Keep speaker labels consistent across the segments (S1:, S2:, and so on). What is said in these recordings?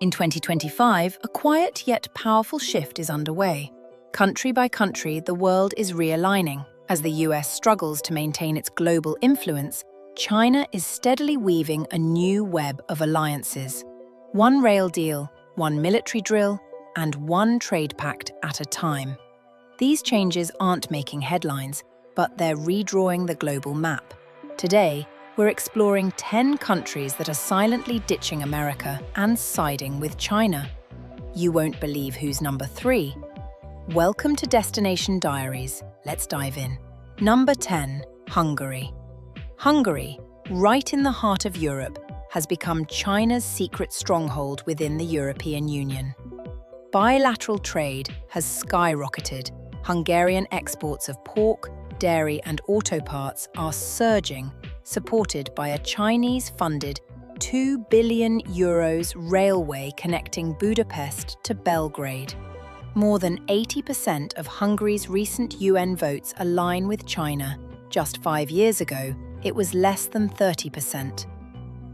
S1: In 2025, a quiet yet powerful shift is underway. Country by country, the world is realigning. As the US struggles to maintain its global influence, China is steadily weaving a new web of alliances. One rail deal, one military drill, and one trade pact at a time. These changes aren't making headlines, but they're redrawing the global map. Today, we're exploring 10 countries that are silently ditching America and siding with China. You won't believe who's number 3. Welcome to Destination Diaries. Let's dive in. Number 10, Hungary. Hungary, right in the heart of Europe, has become China's secret stronghold within the European Union. Bilateral trade has skyrocketed. Hungarian exports of pork, dairy and auto parts are surging, supported by a Chinese-funded €2 billion railway connecting Budapest to Belgrade. More than 80% of Hungary's recent UN votes align with China. Just 5 years ago, it was less than 30%.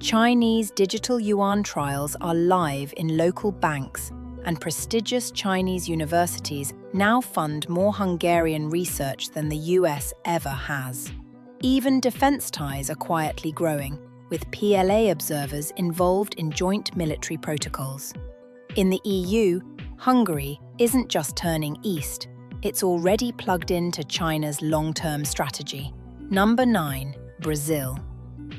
S1: Chinese digital yuan trials are live in local banks, and prestigious Chinese universities now fund more Hungarian research than the US ever has. Even defense ties are quietly growing, with PLA observers involved in joint military protocols. In the EU, Hungary isn't just turning east, it's already plugged into China's long-term strategy. Number 9, Brazil.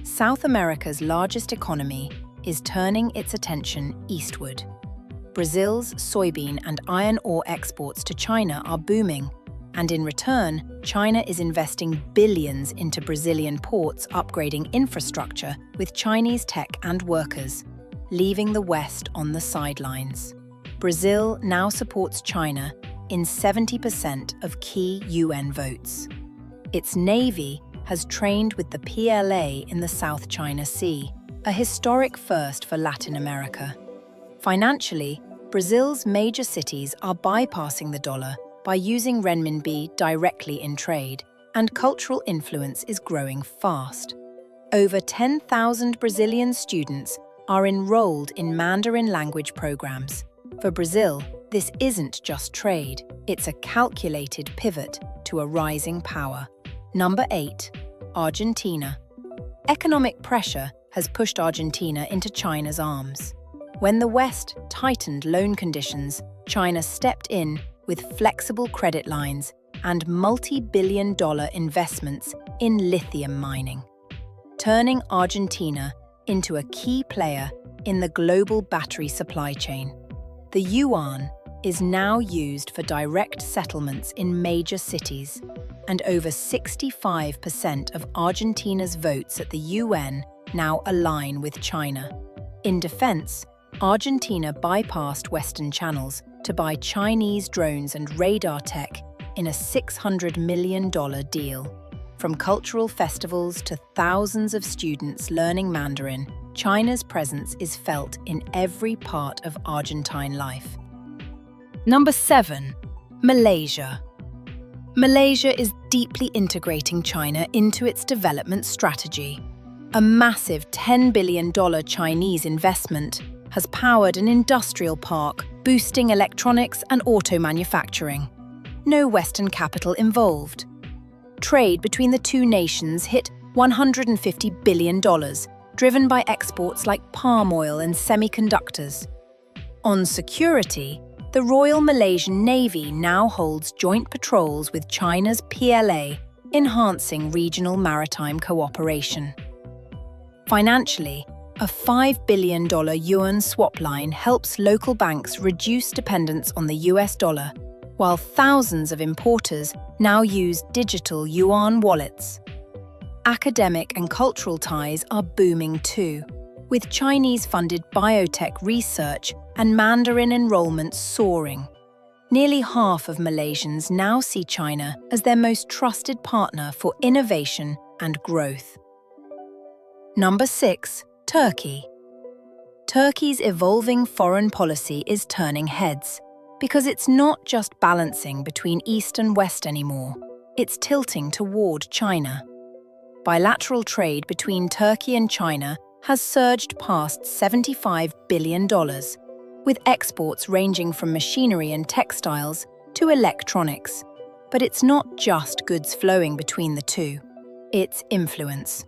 S1: South America's largest economy is turning its attention eastward. Brazil's soybean and iron ore exports to China are booming, and in return, China is investing billions into Brazilian ports, upgrading infrastructure with Chinese tech and workers, leaving the West on the sidelines. Brazil now supports China in 70% of key UN votes. Its navy has trained with the PLA in the South China Sea, a historic first for Latin America. Financially, Brazil's major cities are bypassing the dollar by using renminbi directly in trade, and cultural influence is growing fast. Over 10,000 Brazilian students are enrolled in Mandarin language programs. For Brazil, this isn't just trade, it's a calculated pivot to a rising power. Number 8, Argentina. Economic pressure has pushed Argentina into China's arms. When the West tightened loan conditions, China stepped in with flexible credit lines and multi-billion-dollar investments in lithium mining, turning Argentina into a key player in the global battery supply chain. The yuan is now used for direct settlements in major cities, and over 65% of Argentina's votes at the UN now align with China. In defense, Argentina bypassed Western channels to buy Chinese drones and radar tech in a $600 million deal. From cultural festivals to thousands of students learning Mandarin, China's presence is felt in every part of Argentine life. Number 7, Malaysia. Malaysia is deeply integrating China into its development strategy. A massive $10 billion Chinese investment has powered an industrial park, boosting electronics and auto manufacturing. No Western capital involved. Trade between the two nations hit $150 billion, driven by exports like palm oil and semiconductors. On security, the Royal Malaysian Navy now holds joint patrols with China's PLA, enhancing regional maritime cooperation. Financially, a $5 billion yuan swap line helps local banks reduce dependence on the US dollar, while thousands of importers now use digital yuan wallets. Academic and cultural ties are booming too, with Chinese-funded biotech research and Mandarin enrollment soaring. Nearly half of Malaysians now see China as their most trusted partner for innovation and growth. Number 6, Turkey. Turkey's evolving foreign policy is turning heads, because it's not just balancing between East and West anymore, it's tilting toward China. Bilateral trade between Turkey and China has surged past $75 billion, with exports ranging from machinery and textiles to electronics. But it's not just goods flowing between the two, it's influence.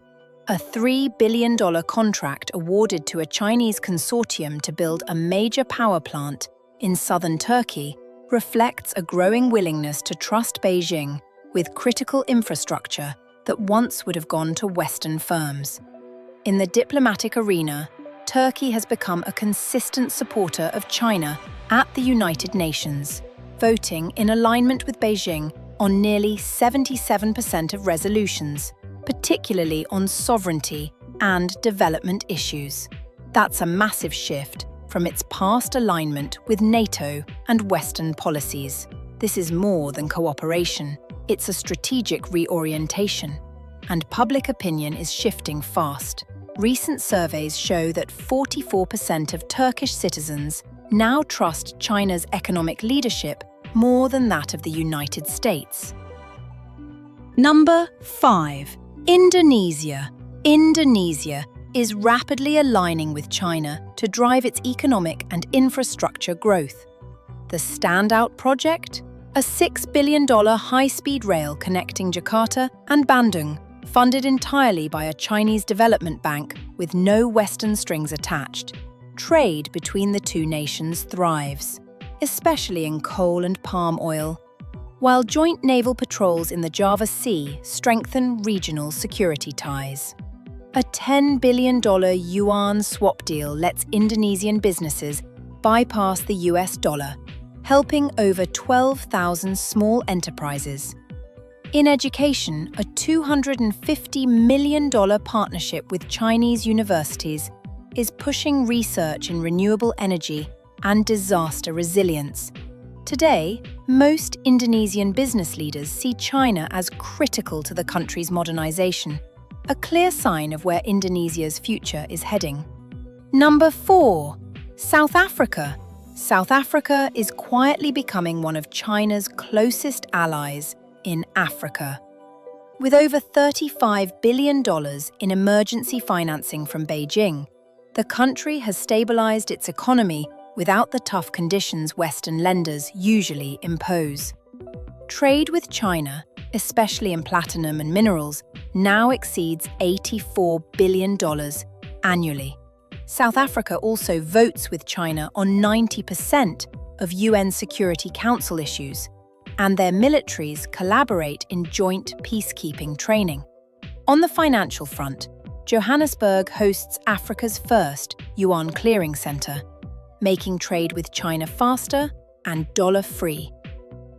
S1: A $3 billion contract awarded to a Chinese consortium to build a major power plant in southern Turkey reflects a growing willingness to trust Beijing with critical infrastructure that once would have gone to Western firms. In the diplomatic arena, Turkey has become a consistent supporter of China at the United Nations, voting in alignment with Beijing on nearly 77% of resolutions, particularly on sovereignty and development issues. That's a massive shift from its past alignment with NATO and Western policies. This is more than cooperation, it's a strategic reorientation. And public opinion is shifting fast. Recent surveys show that 44% of Turkish citizens now trust China's economic leadership more than that of the United States. Number 5. Indonesia. Indonesia is rapidly aligning with China to drive its economic and infrastructure growth. The standout project? A $6 billion high-speed rail connecting Jakarta and Bandung, funded entirely by a Chinese development bank with no Western strings attached. Trade between the two nations thrives, especially in coal and palm oil, while joint naval patrols in the Java Sea strengthen regional security ties. A $10 billion yuan swap deal lets Indonesian businesses bypass the US dollar, helping over 12,000 small enterprises. In education, a $250 million partnership with Chinese universities is pushing research in renewable energy and disaster resilience. Today, most Indonesian business leaders see China as critical to the country's modernization, a clear sign of where Indonesia's future is heading. Number 4. South Africa. South Africa is quietly becoming one of China's closest allies in Africa. With over $35 billion in emergency financing from Beijing, the country has stabilized its economy without the tough conditions Western lenders usually impose. Trade with China, especially in platinum and minerals, now exceeds $84 billion annually. South Africa also votes with China on 90% of UN Security Council issues, and their militaries collaborate in joint peacekeeping training. On the financial front, Johannesburg hosts Africa's first yuan clearing center, making trade with China faster and dollar-free.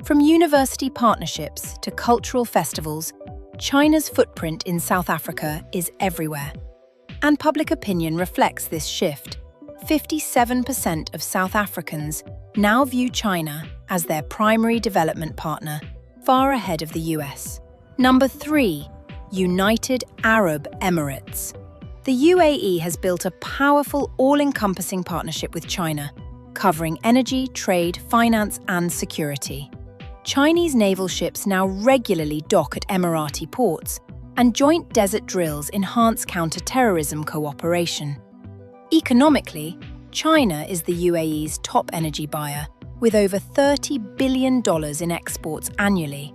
S1: From university partnerships to cultural festivals, China's footprint in South Africa is everywhere. And public opinion reflects this shift. 57% of South Africans now view China as their primary development partner, far ahead of the US. Number 3. United Arab Emirates. The UAE has built a powerful, all-encompassing partnership with China, covering energy, trade, finance, and security. Chinese naval ships now regularly dock at Emirati ports, and joint desert drills enhance counter-terrorism cooperation. Economically, China is the UAE's top energy buyer, with over $30 billion in exports annually.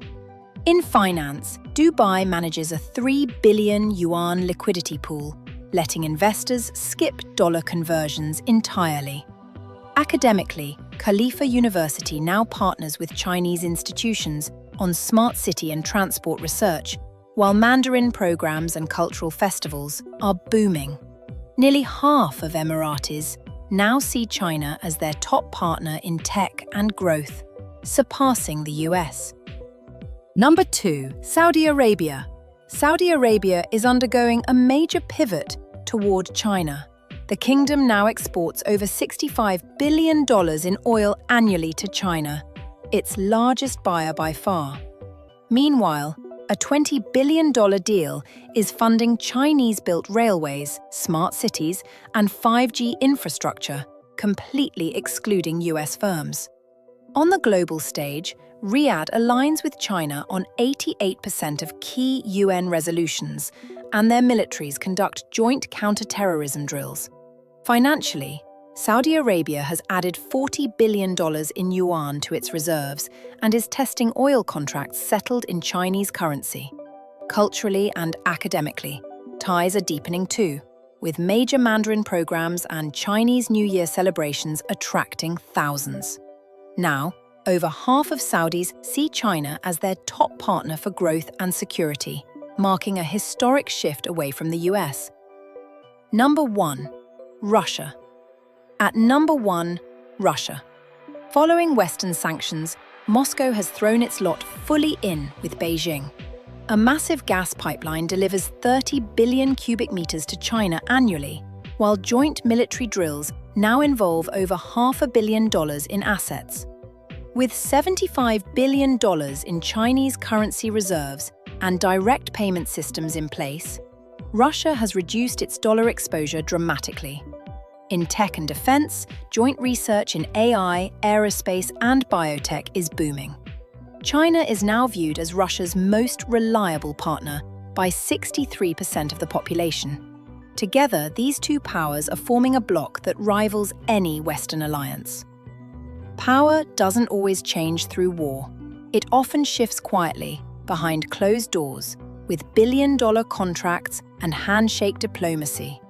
S1: In finance, Dubai manages a 3 billion yuan liquidity pool, letting investors skip dollar conversions entirely. Academically, Khalifa University now partners with Chinese institutions on smart city and transport research, while Mandarin programs and cultural festivals are booming. Nearly half of Emiratis now see China as their top partner in tech and growth, surpassing the US. Number 2. Saudi Arabia. Saudi Arabia is undergoing a major pivot toward China. The kingdom now exports over $65 billion in oil annually to China, its largest buyer by far. Meanwhile, a $20 billion deal is funding Chinese-built railways, smart cities, and 5G infrastructure, completely excluding US firms. On the global stage, Riyadh aligns with China on 88% of key UN resolutions, and their militaries conduct joint counter-terrorism drills. Financially, Saudi Arabia has added $40 billion in yuan to its reserves and is testing oil contracts settled in Chinese currency. Culturally and academically, ties are deepening too, with major Mandarin programs and Chinese New Year celebrations attracting thousands. Now, over half of Saudis see China as their top partner for growth and security, marking a historic shift away from the US. Number 1. Russia. At number 1, Russia. Following Western sanctions, Moscow has thrown its lot fully in with Beijing. A massive gas pipeline delivers 30 billion cubic meters to China annually, while joint military drills now involve over $500 million in assets. With $75 billion in Chinese currency reserves and direct payment systems in place, Russia has reduced its dollar exposure dramatically. In tech and defense, joint research in AI, aerospace, and biotech is booming. China is now viewed as Russia's most reliable partner by 63% of the population. Together, these two powers are forming a bloc that rivals any Western alliance. Power doesn't always change through war. It often shifts quietly, behind closed doors, with billion-dollar contracts and handshake diplomacy.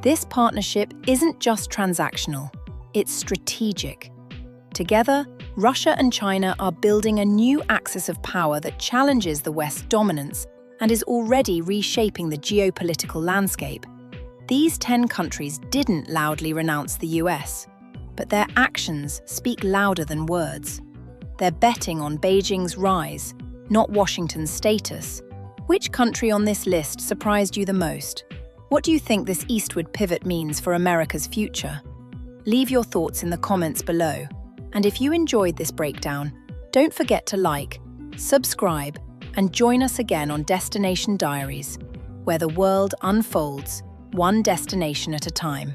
S1: This partnership isn't just transactional, it's strategic. Together, Russia and China are building a new axis of power that challenges the West's dominance and is already reshaping the geopolitical landscape. These 10 countries didn't loudly renounce the US, but their actions speak louder than words. They're betting on Beijing's rise, not Washington's status. Which country on this list surprised you the most? What do you think this eastward pivot means for America's future? Leave your thoughts in the comments below. And if you enjoyed this breakdown, don't forget to like, subscribe, and join us again on Destination Diaries, where the world unfolds, one destination at a time.